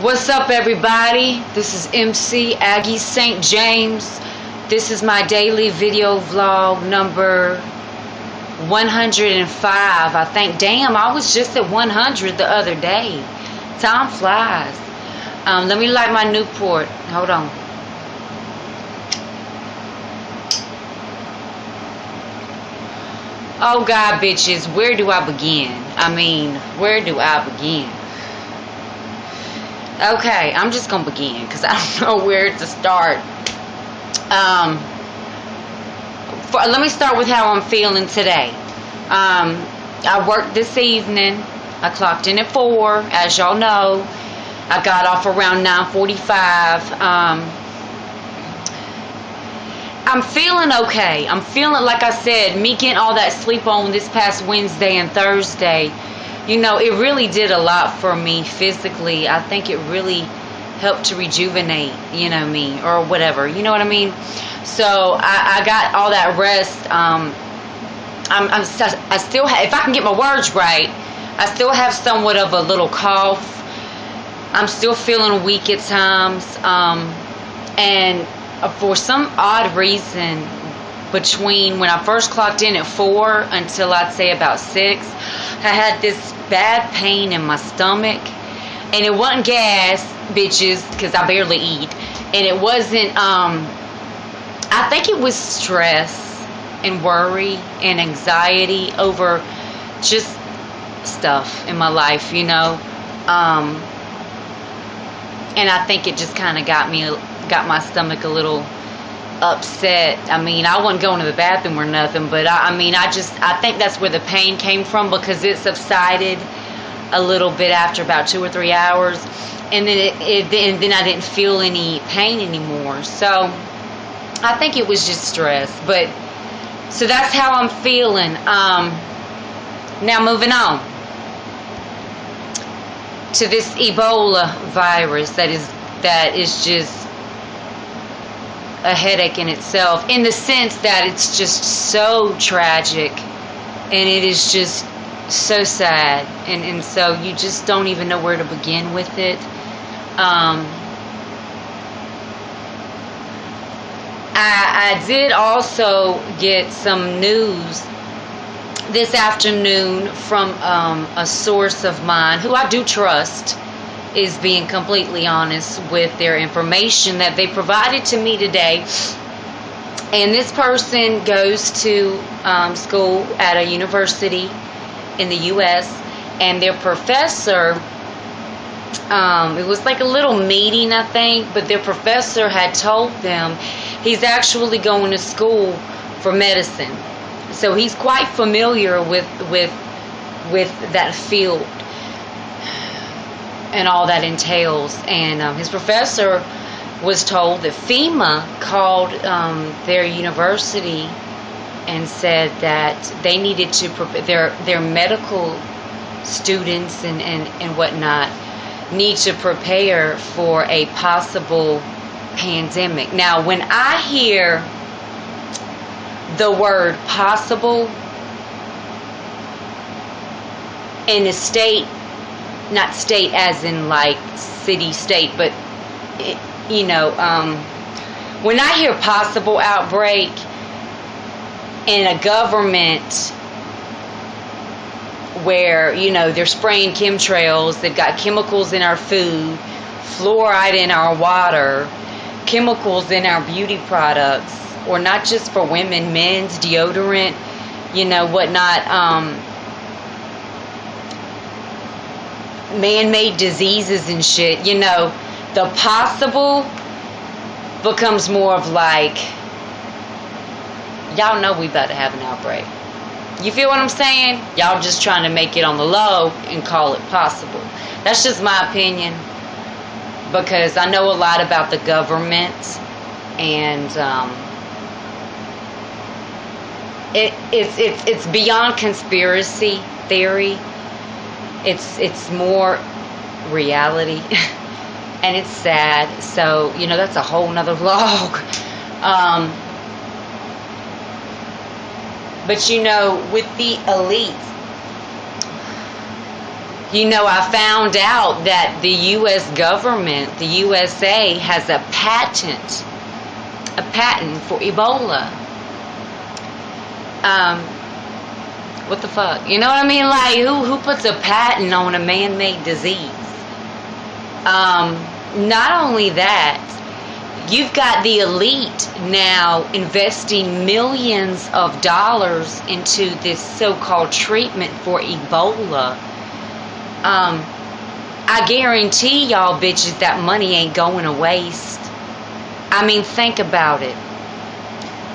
What's up, everybody? This is MC Aggie St. James. This is my daily video vlog number 105. I think, damn, I was just at 100 the other day. Time flies. Let me light my Newport. Hold on. Oh God, bitches, where do I begin? Where do I begin? Okay, I'm just gonna begin because I don't know where to start. Let me start with how I'm feeling today. I worked this evening. I clocked in at 4, as y'all know. I got off around 9:45. I'm feeling okay. I'm feeling, like I said, me getting all that sleep on this past Wednesday and Thursday, you know, it really did a lot for me physically. I think it really helped to rejuvenate, you know me, or whatever, you know what I mean? So I got all that rest. I still have, if I can get my words right, I still have somewhat of a little cough. I'm still feeling weak at times, and for some odd reason, between when I first clocked in at 4 until I'd say about 6, I had this bad pain in my stomach, and it wasn't gas, bitches, because I barely eat, and it wasn't, I think it was stress and worry and anxiety over just stuff in my life, you know, and I think it just kind of got my stomach a little upset. I mean, I wasn't going to the bathroom or nothing, but I think that's where the pain came from, because it subsided a little bit after about 2 or 3 hours, and then then I didn't feel any pain anymore. So I think it was just stress. But so that's how I'm feeling. Now moving on to this Ebola virus that is just a headache in itself, in the sense that it's just so tragic, and it is just so sad, and so you just don't even know where to begin with it. I did also get some news this afternoon from a source of mine who I do trust is being completely honest with their information that they provided to me today. And this person goes to school at a university in the U.S., and their professor, it was like a little meeting, I think, but their professor had told them he's actually going to school for medicine. So he's quite familiar with that field and all that entails. And his professor was told that FEMA called their university and said that they needed to prepare their medical students and whatnot need to prepare for a possible pandemic. Now, when I hear the word possible in a state, not state as in like city, state, but you know, when I hear possible outbreak in a government where, you know, they're spraying chemtrails, they've got chemicals in our food, fluoride in our water, chemicals in our beauty products, or not just for women, men's deodorant, you know, whatnot, man-made diseases and shit, you know, the possible becomes more of like, y'all know we about to have an outbreak. You feel what I'm saying? Y'all just trying to make it on the low and call it possible. That's just my opinion, because I know a lot about the government, and it's beyond conspiracy theory. It's more reality, and it's sad. So, you know, that's a whole nother vlog. But you know, with the elite, I found out that the U.S. government, the USA, has a patent for Ebola. What the fuck? You know what I mean? Like, who puts a patent on a man-made disease? Not only that, you've got the elite now investing millions of dollars into this so-called treatment for Ebola. I guarantee y'all bitches that money ain't going to waste. I mean, think about it.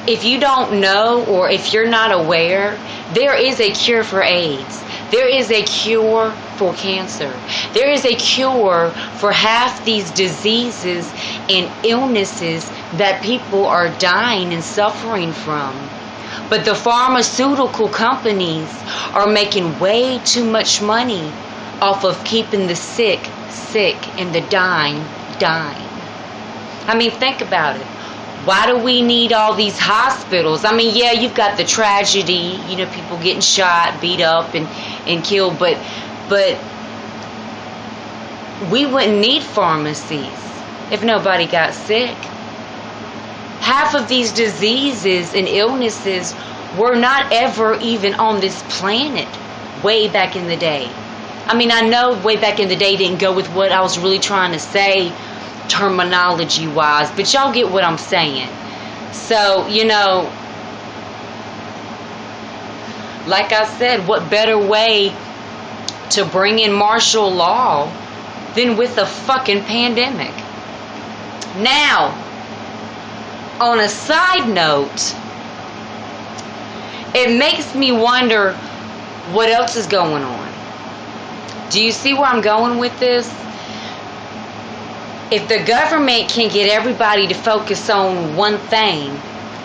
If you don't know, or if you're not aware, there is a cure for AIDS. There is a cure for cancer. There is a cure for half these diseases and illnesses that people are dying and suffering from. But the pharmaceutical companies are making way too much money off of keeping the sick and the dying. I mean, think about it. Why do we need all these hospitals? I mean, yeah, you've got the tragedy, people getting shot, beat up, and killed, but we wouldn't need pharmacies if nobody got sick. Half of these diseases and illnesses were not ever even on this planet way back in the day. I mean, I know way back in the day didn't go with what I was really trying to say terminology wise, but y'all get what I'm saying. So, like I said, what better way to bring in martial law than with a fucking pandemic? Now, on a side note, it makes me wonder what else is going on. Do you see where I'm going with this? If the government can get everybody to focus on one thing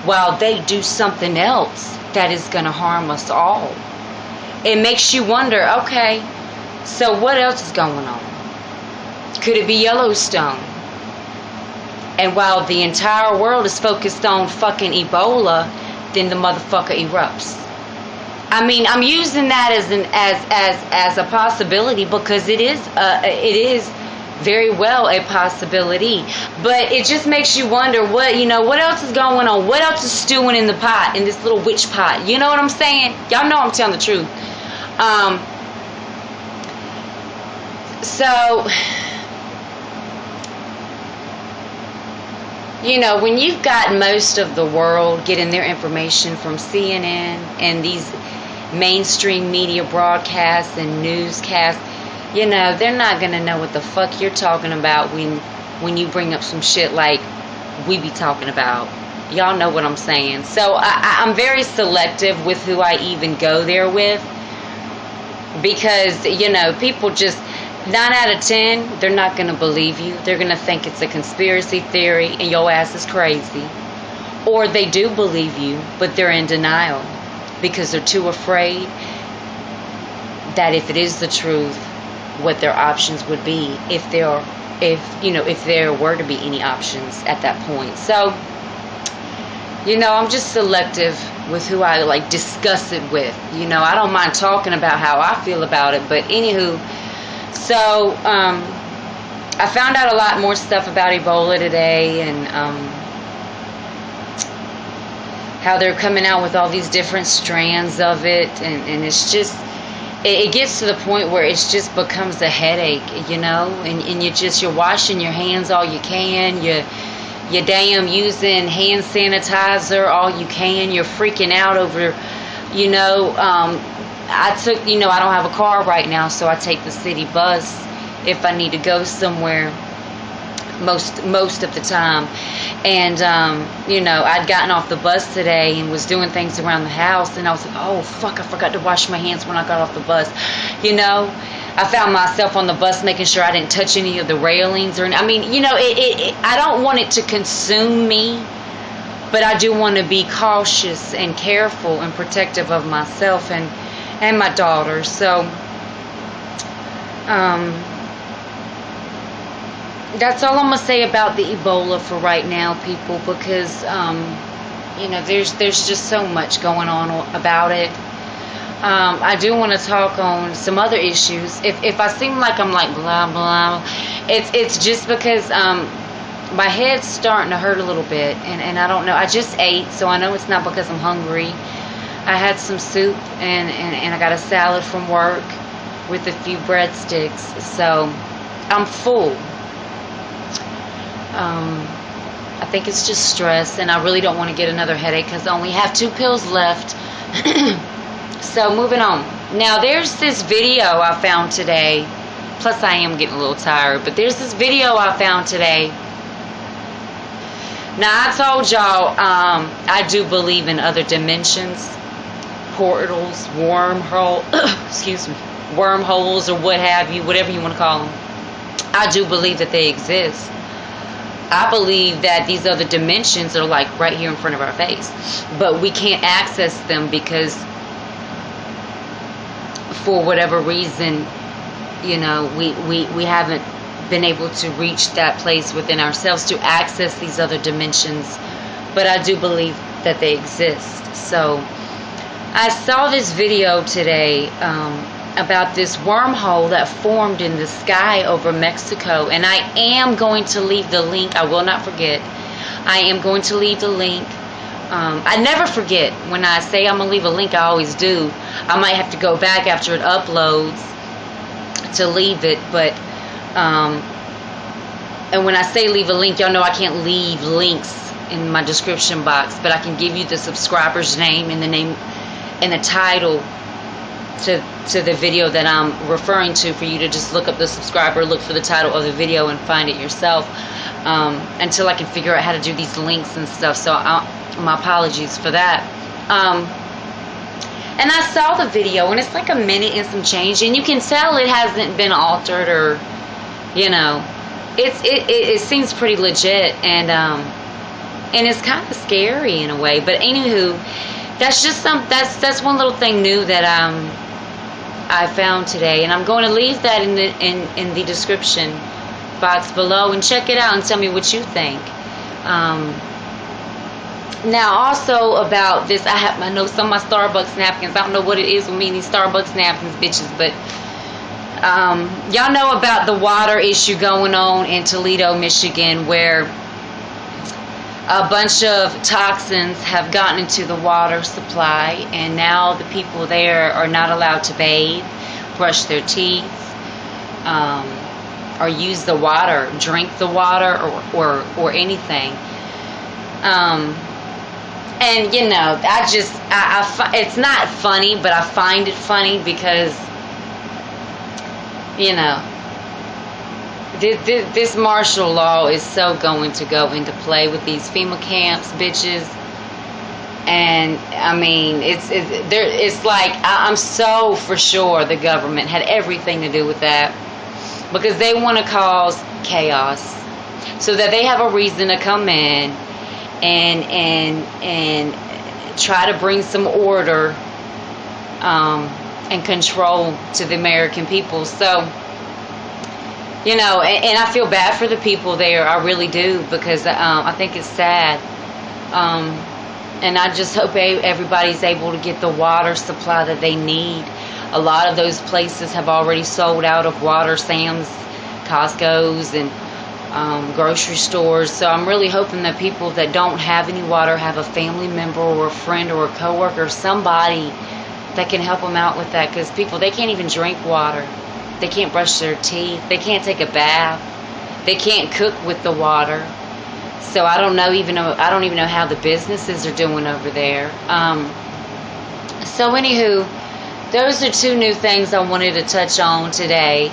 while they do something else that is going to harm us all, it makes you wonder, okay, so what else is going on? Could it be Yellowstone? And while the entire world is focused on fucking Ebola, then the motherfucker erupts. I mean, I'm using that as a possibility because it is very well a possibility, but it just makes you wonder what else is going on, what else is stewing in the pot, in this little witch pot. You know what I'm saying? Y'all know I'm telling the truth. So when you've got most of the world getting their information from CNN and these mainstream media broadcasts and newscasts, they're not going to know what the fuck you're talking about when you bring up some shit like we be talking about. Y'all know what I'm saying. So I'm very selective with who I even go there with, because, people just, 9 out of 10, they're not going to believe you. They're going to think it's a conspiracy theory and your ass is crazy. Or they do believe you, but they're in denial because they're too afraid that if it is the truth, what their options would be if there were to be any options at that point. So, I'm just selective with who I discuss it with. I don't mind talking about how I feel about it, but anywho, so I found out a lot more stuff about Ebola today, and how they're coming out with all these different strands of it, and it's just, it gets to the point where it just becomes a headache, and you're washing your hands all you can, you're damn using hand sanitizer all you can, you're freaking out over, I don't have a car right now, so I take the city bus if I need to go somewhere most of the time. And I'd gotten off the bus today and was doing things around the house, and I was like, oh fuck, I forgot to wash my hands when I got off the bus. I found myself on the bus making sure I didn't touch any of the railings I don't want it to consume me, but I do want to be cautious and careful and protective of myself and my daughter. So that's all I'm gonna say about the Ebola for right now, people, because there's just so much going on about it. I do want to talk on some other issues. If I seem like I'm like blah blah, it's just because my head's starting to hurt a little bit, and I don't know. I just ate, so I know it's not because I'm hungry. I had some soup and I got a salad from work with a few breadsticks, so I'm full. I think it's just stress, and I really don't want to get another headache because I only have 2 pills left. So moving on. Now there's this video I found today. Plus I am getting a little tired, but there's this video I found today. Now I told y'all I do believe in other dimensions, portals, wormhole, excuse me, wormholes or what have you, whatever you want to call them. I do believe that they exist. I believe that these other dimensions are like right here in front of our face, but we can't access them because for whatever reason, you know, we haven't been able to reach that place within ourselves to access these other dimensions. But I do believe that they exist. So I saw this video today about this wormhole that formed in the sky over Mexico, and I am going to leave the link. I will not forget. I am going to leave the link. I never forget. When I say I'm going to leave a link, I always do. I might have to go back after it uploads to leave it, but and when I say leave a link, y'all know I can't leave links in my description box, but I can give you the subscriber's name and the name and the title to the video that I'm referring to, for you to just look up the subscriber, look for the title of the video and find it yourself, until I can figure out how to do these links and stuff. So my apologies for that. And I saw the video, and it's like a minute and some change, and you can tell it hasn't been altered, or, you know, it seems pretty legit, and it's kind of scary in a way. But anywho, that's just that's one little thing new that I found today, and I'm going to leave that in the description box below, and check it out and tell me what you think. Now also about this, I have my notes on my Starbucks napkins. I don't know what it is with me and these Starbucks napkins, bitches, but y'all know about the water issue going on in Toledo, Michigan, where a bunch of toxins have gotten into the water supply, and now the people there are not allowed to bathe, brush their teeth, or use the water, drink the water, or anything. And you know, it's not funny, but I find it funny because, you know, this martial law is so going to go into play with these FEMA camps, bitches. And I mean, it's like I'm so for sure the government had everything to do with that, because they want to cause chaos so that they have a reason to come in and try to bring some order and control to the American people. So, you know, and I feel bad for the people there. I really do, because I think it's sad. And I just hope everybody's able to get the water supply that they need. A lot of those places have already sold out of water, Sam's, Costco's, and grocery stores. So I'm really hoping that people that don't have any water have a family member or a friend or a coworker, somebody that can help them out with that, because people, they can't even drink water. They can't brush their teeth. They can't take a bath. They can't cook with the water. So I don't even know how the businesses are doing over there. So anywho, those are 2 new things I wanted to touch on today.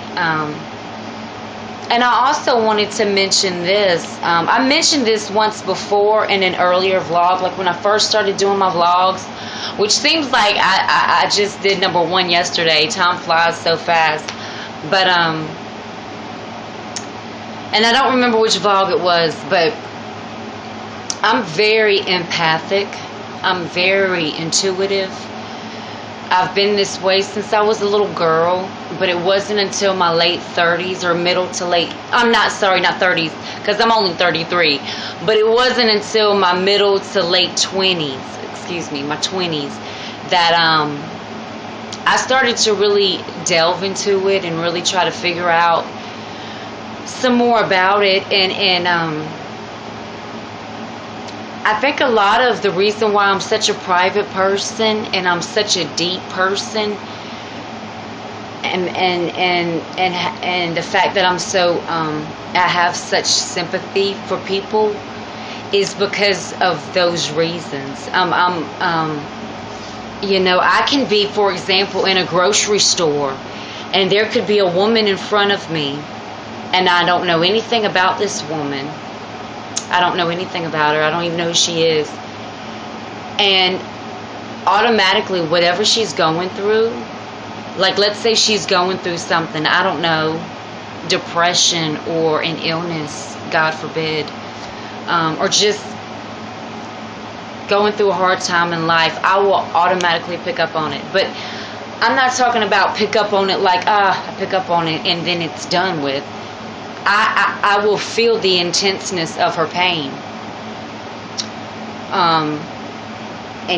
And I also wanted to mention this. I mentioned this once before in an earlier vlog, like when I first started doing my vlogs, which seems like I just did number 1 yesterday. Time flies so fast. But, and I don't remember which vlog it was, but I'm very empathic. I'm very intuitive. I've been this way since I was a little girl, but it wasn't until my late 30s or middle to late, not 30s, because I'm only 33, but it wasn't until my middle to late 20s, my 20s, that I started to really delve into it and really try to figure out some more about it. And I think a lot of the reason why I'm such a private person and I'm such a deep person, and the fact that I'm so I have such sympathy for people is because of those reasons. I can be, for example, in a grocery store, and there could be a woman in front of me, and I don't know anything about this woman. I don't know anything about her. I don't even know who she is. And automatically, whatever she's going through, like let's say she's going through something, I don't know, depression or an illness, God forbid, or just going through a hard time in life, I will automatically pick up on it. But I'm not talking about pick up on it like, I pick up on it and then it's done with. I will feel the intenseness of her pain, and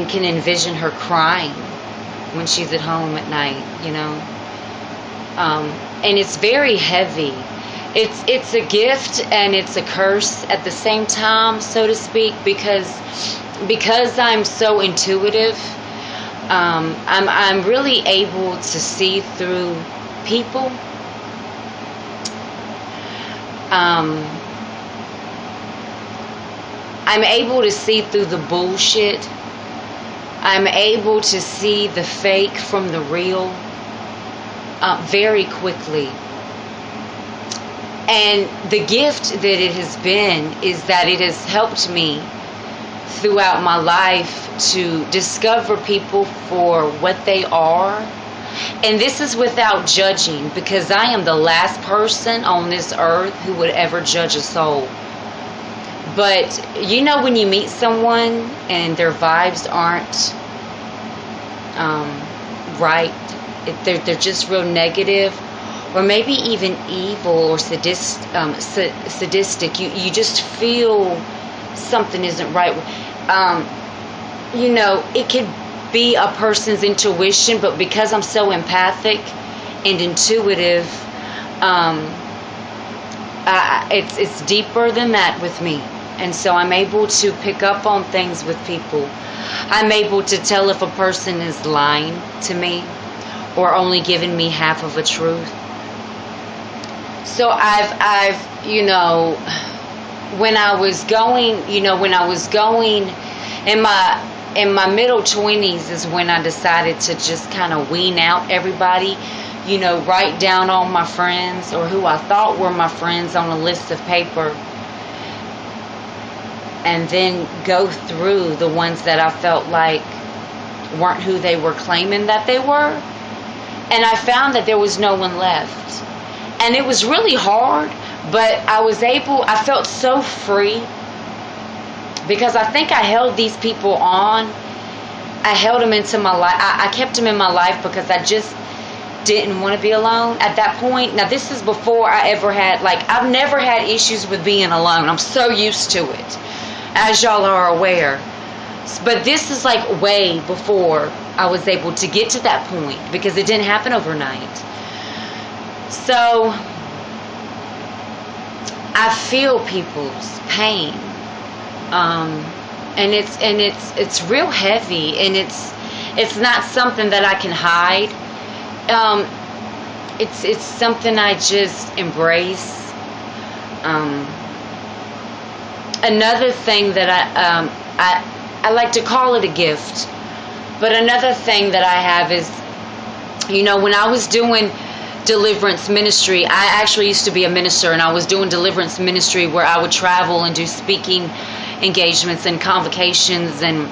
can envision her crying when she's at home at night, and it's very heavy. It's a gift and it's a curse at the same time, so to speak, because I'm so intuitive. I'm really able to see through people. I'm able to see through the bullshit. I'm able to see the fake from the real very quickly. And the gift that it has been is that it has helped me throughout my life to discover people for what they are. And this is without judging, because I am the last person on this earth who would ever judge a soul. But when you meet someone and their vibes aren't right, they're just real negative, or maybe even evil or sadistic, you just feel something isn't right. It could be a person's intuition, but because I'm so empathic and intuitive, it's deeper than that with me. And so I'm able to pick up on things with people. I'm able to tell if a person is lying to me or only giving me half of a truth. So I've when I was going in my middle 20s is when I decided to just kind of wean out everybody, write down all my friends or who I thought were my friends on a list of paper, and then go through the ones that I felt like weren't who they were claiming that they were. And I found that there was no one left. And it was really hard, but I felt so free, because I think I held these people on. I held them into my life. I kept them in my life because I just didn't want to be alone at that point. Now, this is before I ever had, I've never had issues with being alone. I'm so used to it, as y'all are aware. But this is way before I was able to get to that point, because it didn't happen overnight. So I feel people's pain. And it's real heavy, and it's not something that I can hide. It's something I just embrace. Another thing that I like to call it a gift, but another thing that I have is, when I was doing deliverance ministry, I actually used to be a minister, and I was doing deliverance ministry where I would travel and do speaking engagements and convocations, and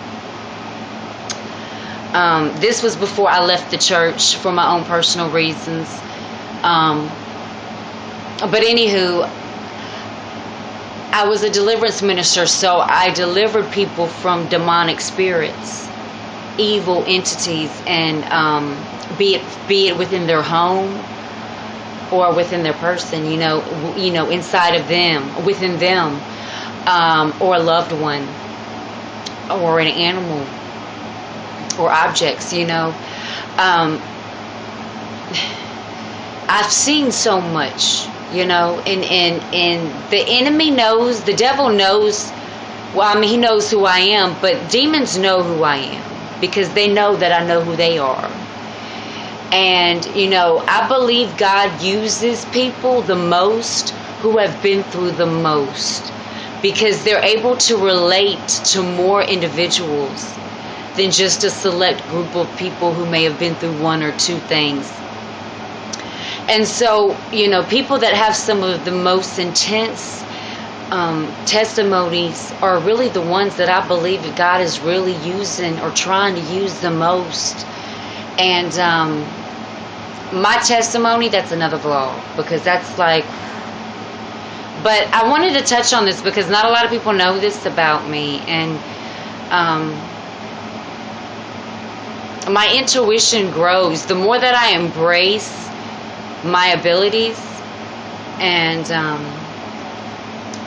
this was before I left the church for my own personal reasons. But anywho, I was a deliverance minister, so I delivered people from demonic spirits, evil entities, and be it within their home or within their person, inside of them, within them, or a loved one, or an animal, or objects, I've seen so much, and the enemy knows, the devil knows. Well, I mean, he knows who I am, but demons know who I am because they know that I know who they are. And, I believe God uses people the most who have been through the most, because they're able to relate to more individuals than just a select group of people who may have been through one or two things. And so, people that have some of the most intense testimonies are really the ones that I believe that God is really using or trying to use the most. And my testimony, that's another vlog, because that's like, but I wanted to touch on this because not a lot of people know this about me. And my intuition grows the more that I embrace my abilities and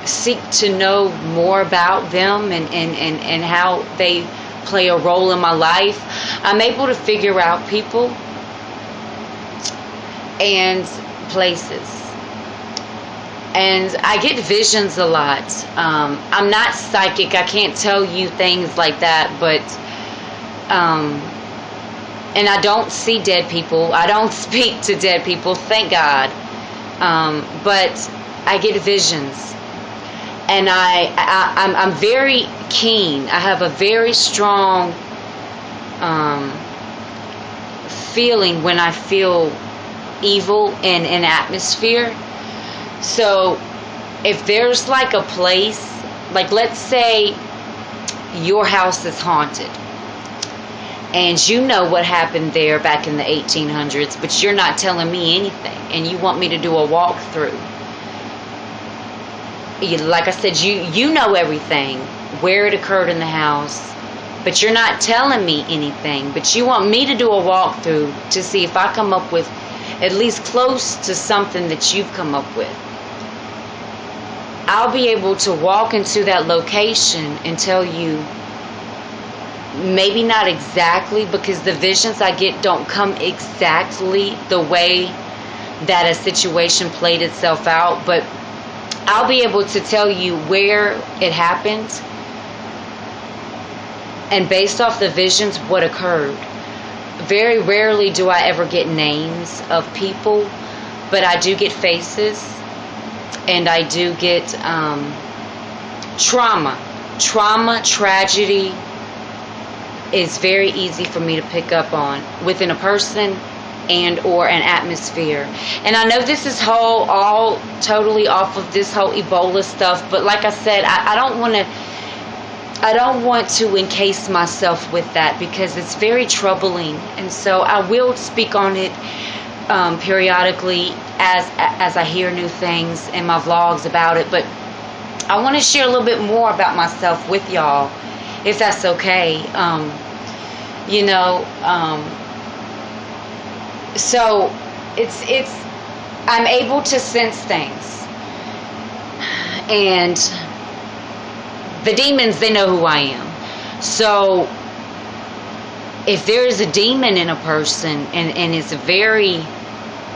seek to know more about them and how they play a role in my life. I'm able to figure out people and places. And I get visions a lot. I'm not psychic. I can't tell you things like that, but and I don't see dead people. I don't speak to dead people, thank God. But I get visions. And I'm very keen. I have a very strong feeling when I feel evil in an atmosphere. So if there's like a place, like let's say your house is haunted, and you know what happened there back in the 1800s, but you're not telling me anything, and you want me to do a walkthrough. Like I said, you know everything, where it occurred in the house, but you're not telling me anything, but you want me to do a walkthrough to see if I come up with at least close to something that you've come up with. I'll be able to walk into that location and tell you, maybe not exactly, because the visions I get don't come exactly the way that a situation played itself out, but I'll be able to tell you where it happened, and based off the visions, what occurred. Very rarely do I ever get names of people, but I do get faces, and I do get trauma, tragedy is very easy for me to pick up on within a person and or an atmosphere. And I know this is all totally off of this whole Ebola stuff, but like I said, I don't want to encase myself with that because it's very troubling, and so I will speak on it periodically as I hear new things in my vlogs about it. But I want to share a little bit more about myself with y'all, if that's okay. So I'm able to sense things, and the demons, they know who I am. So if there is a demon in a person and it's very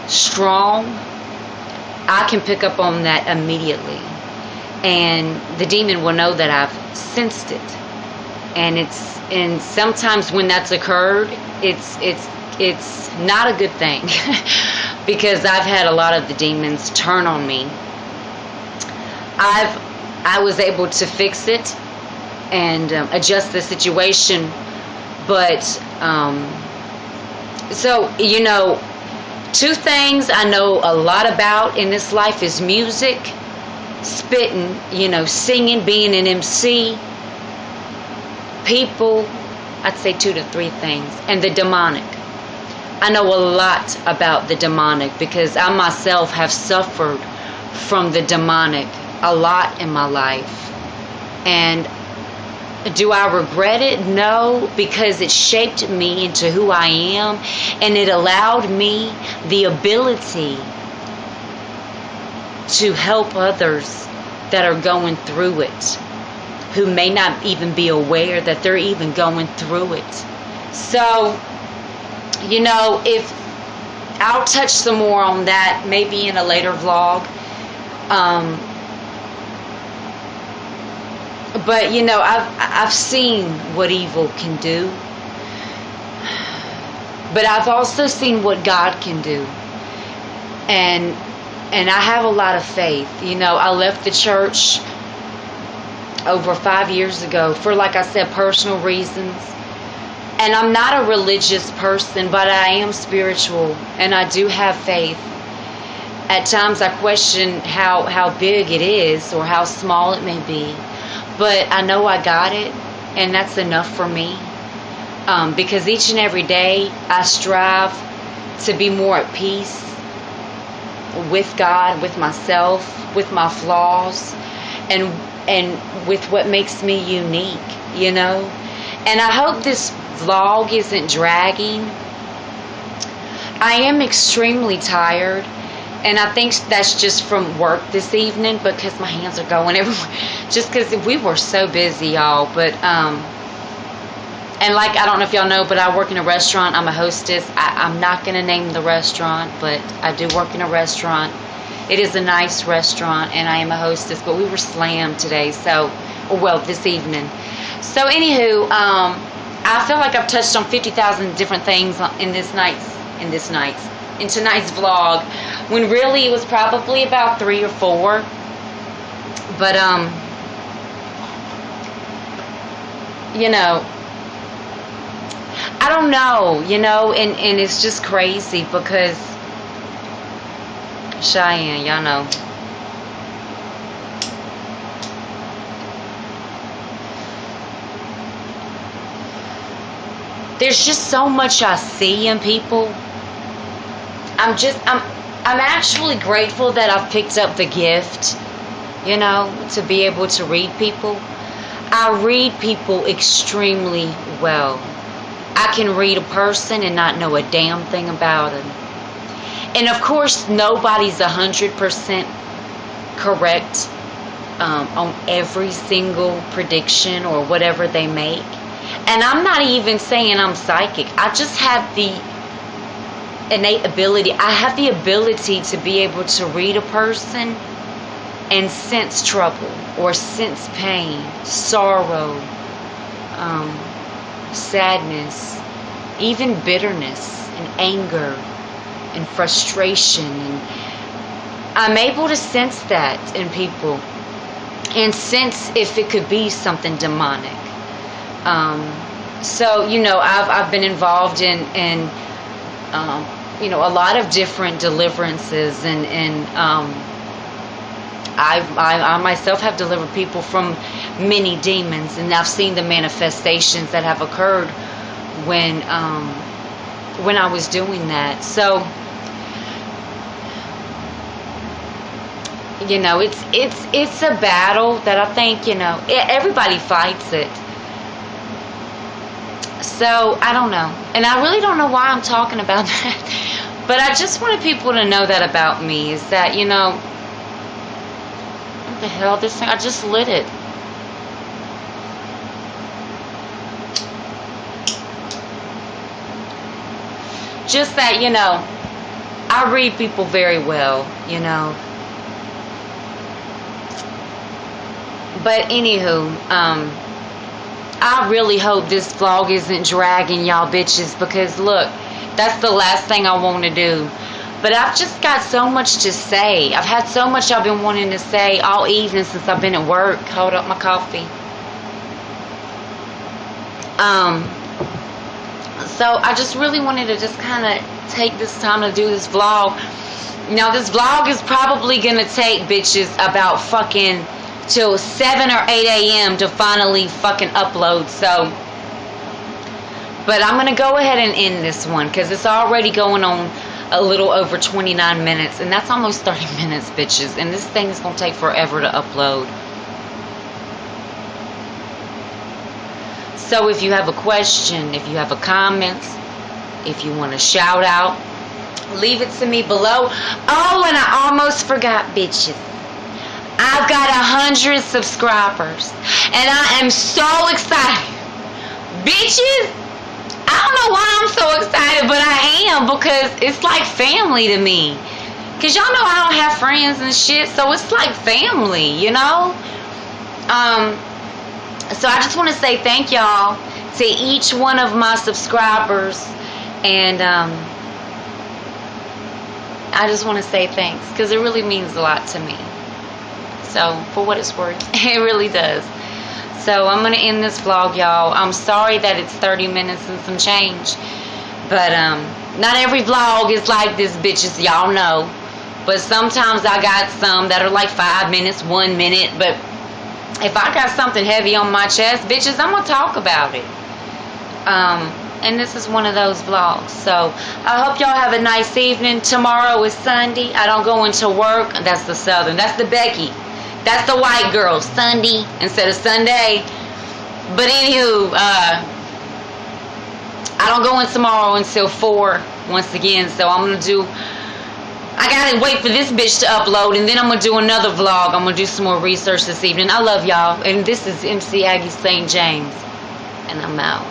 strong, I can pick up on that immediately, and the demon will know that I've sensed it. And sometimes when that's occurred, it's not a good thing because I've had a lot of the demons turn on me. I was able to fix it and adjust the situation, but so two things I know a lot about in this life is music, spitting, singing, being an MC, people. I'd say 2 to 3 things, and the demonic. I know a lot about the demonic because I myself have suffered from the demonic a lot in my life. And do I regret it? No, because it shaped me into who I am, and it allowed me the ability to help others that are going through it, who may not even be aware that they're even going through it. So, if I'll touch some more on that maybe in a later vlog. But you know, I've seen what evil can do, but I've also seen what God can do, and I have a lot of faith. You know, I left the church over 5 years ago for, like I said, personal reasons. And I'm not a religious person, but I am spiritual, and I do have faith. At times I question how big it is or how small it may be. But I know I got it, and that's enough for me. Because each and every day I strive to be more at peace with God, with myself, with my flaws, and with what makes me unique, you know. And I hope this vlog isn't dragging. I am extremely tired, and I think that's just from work this evening, because my hands are going everywhere, just because we were so busy, y'all. But and like, I don't know if y'all know, but I work in a restaurant. I'm a hostess. I'm not going to name the restaurant, but I do work in a restaurant. It is a nice restaurant, and I am a hostess, but we were slammed today, so, well, this evening. So anywho, I feel like I've touched on 50,000 different things in tonight's vlog, when really it was probably about 3 or 4. But you know, I don't know, you know, and it's just crazy because Cheyenne, y'all know. There's just so much I see in people. I'm actually grateful that I've picked up the gift, you know, to be able to read people. I read people extremely well. I can read a person and not know a damn thing about them. And of course, nobody's 100% correct on every single prediction or whatever they make. And I'm not even saying I'm psychic. I just have the innate ability. I have the ability to be able to read a person and sense trouble or sense pain, sorrow, sadness, even bitterness and anger and frustration. And I'm able to sense that in people and sense if it could be something demonic. So, you know, I've been involved in you know, a lot of different deliverances, and I myself have delivered people from many demons, and I've seen the manifestations that have occurred when I was doing that. So, you know, it's a battle that I think, you know, everybody fights it. So, I don't know. And I really don't know why I'm talking about that. But I just wanted people to know that about me, is that, you know, what the hell, this thing, I just lit it. Just that, you know, I read people very well, you know. But anywho, I really hope this vlog isn't dragging y'all bitches, because look, that's the last thing I want to do. But I've just got so much to say. I've had so much I've been wanting to say all evening since I've been at work. Hold up my coffee. So I just really wanted to just kind of take this time to do this vlog. Now this vlog is probably going to take bitches about fucking till 7 or 8 a.m. to finally fucking upload. So, but I'm going to go ahead and end this one, because it's already going on a little over 29 minutes, and that's almost 30 minutes, bitches, and this thing is going to take forever to upload. So if you have a question, if you have a comment, if you want to shout out, leave it to me below. Oh, and I almost forgot, bitches. I've got 100 subscribers, and I am so excited. Bitches, I don't know why I'm so excited, but I am, because it's like family to me. Because y'all know I don't have friends and shit, so it's like family, you know? So I just want to say thank y'all to each one of my subscribers. And I just want to say thanks, because it really means a lot to me. So, for what it's worth, it really does. So, I'm going to end this vlog, y'all. I'm sorry that it's 30 minutes and some change. But, not every vlog is like this, bitches. Y'all know. But sometimes I got some that are like 5 minutes, 1 minute. But if I got something heavy on my chest, bitches, I'm going to talk about it. And this is one of those vlogs. So, I hope y'all have a nice evening. Tomorrow is Sunday. I don't go into work. That's the Southern. That's the Becky. That's the white girl. Sunday instead of Sunday. But anywho, I don't go in tomorrow until 4 once again. So, I'm going to do... I gotta wait for this bitch to upload, and then I'm gonna do another vlog. I'm gonna do some more research this evening. I love y'all. And this is MC Aggie St. James. And I'm out.